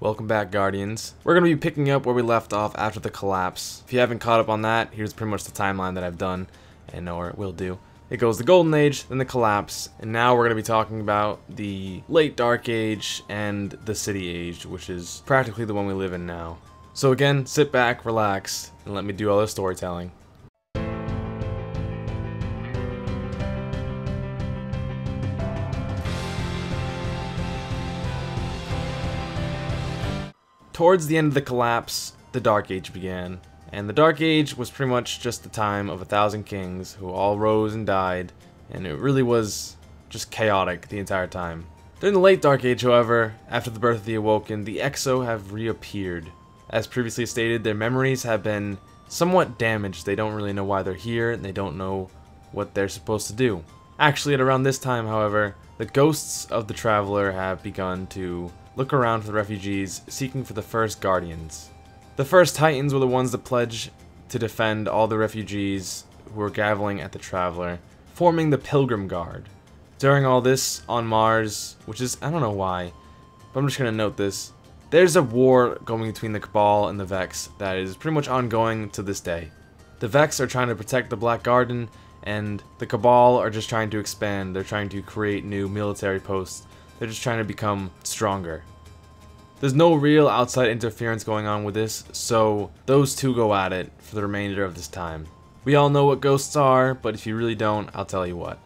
Welcome back, Guardians. We're going to be picking up where we left off after the collapse. If you haven't caught up on that, here's pretty much the timeline that I've done, or will do. It goes the Golden Age, then the collapse, and now we're going to be talking about the late Dark Age and the City Age, which is practically the one we live in now. So again, sit back, relax, and let me do all the storytelling. Towards the end of the collapse, the Dark Age began. And the Dark Age was pretty much just the time of 1,000 kings who all rose and died, and it really was just chaotic the entire time. During the late Dark Age, however, after the birth of the Awoken, the Exo have reappeared. As previously stated, their memories have been somewhat damaged. They don't really know why they're here, and they don't know what they're supposed to do. Actually, at around this time, however, the ghosts of the Traveler have begun to look around for the refugees, seeking for the first Guardians. The first Titans were the ones that pledged to defend all the refugees who were gathering at the Traveler, forming the Pilgrim Guard. During all this, on Mars, which is, I don't know why, but I'm just going to note this, there's a war going between the Cabal and the Vex that is pretty much ongoing to this day. The Vex are trying to protect the Black Garden, and the Cabal are just trying to expand. They're trying to create new military posts. They're just trying to become stronger. There's no real outside interference going on with this, so those two go at it for the remainder of this time. We all know what ghosts are, but if you really don't, I'll tell you what.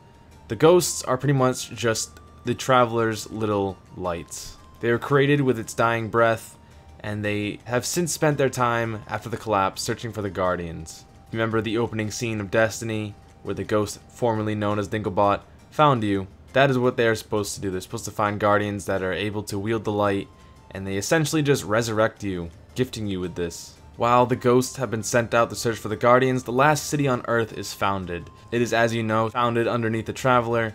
The ghosts are pretty much just the Traveler's little lights. They were created with its dying breath, and they have since spent their time after the collapse searching for the Guardians. Remember the opening scene of Destiny, where the ghost formerly known as Dinklebot found you? That is what they are supposed to do. They're supposed to find Guardians that are able to wield the light, and they essentially just resurrect you, gifting you with this. While the ghosts have been sent out to search for the Guardians, the last city on Earth is founded. It is, as you know, founded underneath the Traveler.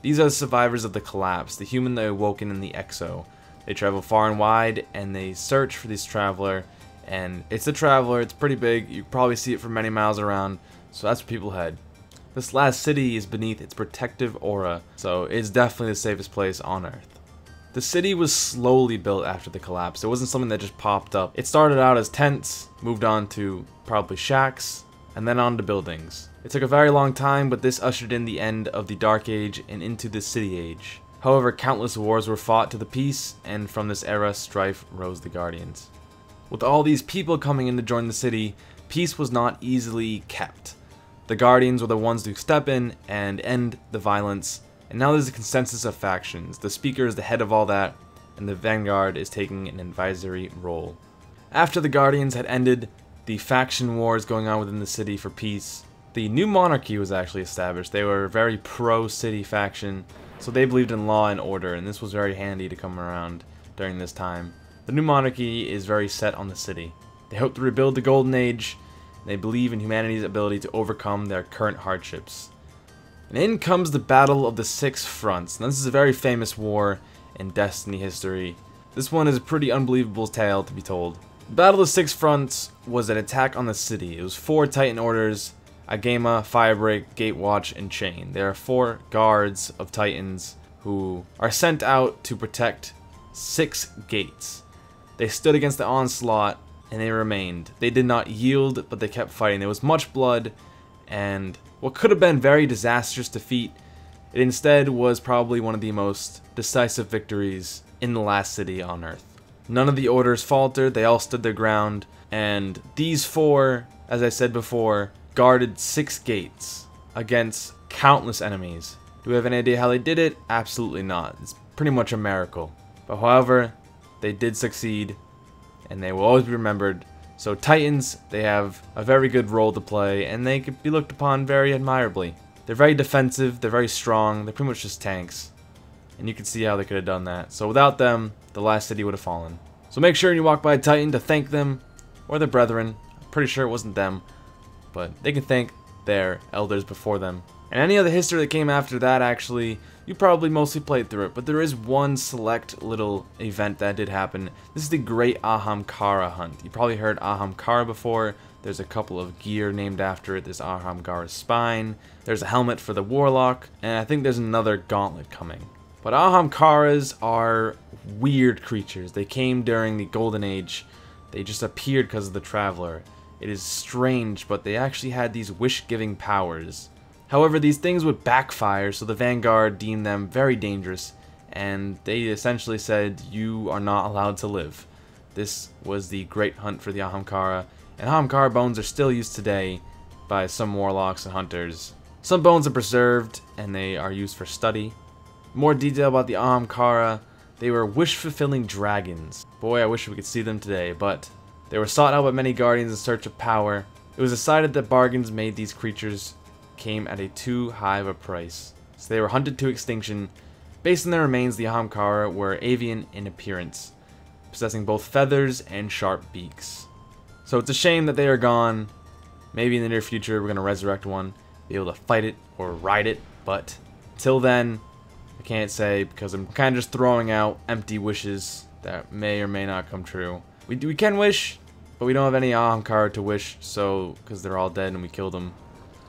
These are the survivors of the collapse, the human, the Awoken, and the Exo. They travel far and wide, and they search for this Traveler, and it's the Traveler. It's pretty big. You probably see it from many miles around, so that's where people head. This last city is beneath its protective aura, so it's definitely the safest place on Earth. The city was slowly built after the collapse. It wasn't something that just popped up. It started out as tents, moved on to probably shacks, and then on to buildings. It took a very long time, but this ushered in the end of the Dark Age and into the City Age. However, countless wars were fought to the peace, and from this era, strife rose the Guardians. With all these people coming in to join the city, peace was not easily kept. The Guardians were the ones to step in and end the violence, and now there's a consensus of factions. The Speaker is the head of all that, and the Vanguard is taking an advisory role. After the Guardians had ended the faction wars going on within the city for peace, the new monarchy was actually established. They were a very pro-city faction, so they believed in law and order, and this was very handy to come around during this time. The new monarchy is very set on the city. They hope to rebuild the Golden Age. They believe in humanity's ability to overcome their current hardships. And in comes the Battle of the Six Fronts. Now, this is a very famous war in Destiny history. This one is a pretty unbelievable tale to be told. The Battle of the Six Fronts was an attack on the city. It was 4 Titan orders: Agama, Firebreak, Gatewatch, and Chain. There are 4 guards of Titans who are sent out to protect 6 gates. They stood against the onslaught, and they remained. They did not yield, but they kept fighting. There was much blood, and what could have been very disastrous defeat, it instead was probably one of the most decisive victories in the last city on Earth. None of the orders faltered. They all stood their ground, and these 4, as I said before, guarded 6 gates against countless enemies. Do we have any idea how they did it? Absolutely not. It's pretty much a miracle. But however, they did succeed, and they will always be remembered. So Titans, they have a very good role to play, and they could be looked upon very admirably. They're very defensive, they're very strong, they're pretty much just tanks. And you can see how they could have done that. So without them, the last city would have fallen. So make sure you walk by a Titan to thank them, or their brethren. I'm pretty sure it wasn't them, but they can thank their elders before them. And any other history that came after that, actually, you probably mostly played through it, but there is one select little event that did happen. This is the Great Ahamkara Hunt. You probably heard Ahamkara before. There's a couple of gear named after it. There's Ahamkara's spine. There's a helmet for the Warlock, and I think there's another gauntlet coming. But Ahamkaras are weird creatures. They came during the Golden Age. They just appeared because of the Traveler. It is strange, but they actually had these wish-giving powers. However, these things would backfire, so the Vanguard deemed them very dangerous, and they essentially said, you are not allowed to live. This was the great hunt for the Ahamkara, and Ahamkara bones are still used today by some warlocks and hunters. Some bones are preserved, and they are used for study. More detail about the Ahamkara: they were wish-fulfilling dragons. Boy, I wish we could see them today, but they were sought out by many guardians in search of power. It was decided that bargains made these creatures came at a too high of a price, so they were hunted to extinction. Based on their remains, the Ahamkara were avian in appearance, possessing both feathers and sharp beaks. So it's a shame that they are gone. Maybe in the near future we're going to resurrect one, be able to fight it or ride it, but till then, I can't say, because I'm kind of just throwing out empty wishes that may or may not come true. We can wish, but we don't have any Ahamkara to wish, so, because they're all dead and we killed them.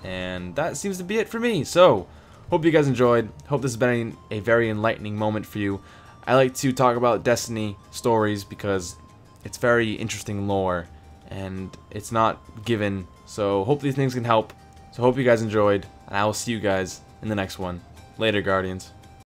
And that seems to be it for me. So, hope you guys enjoyed. Hope this has been a very enlightening moment for you. I like to talk about Destiny stories because it's very interesting lore, and it's not given. So, hope these things can help. So, hope you guys enjoyed, and I will see you guys in the next one. Later, Guardians.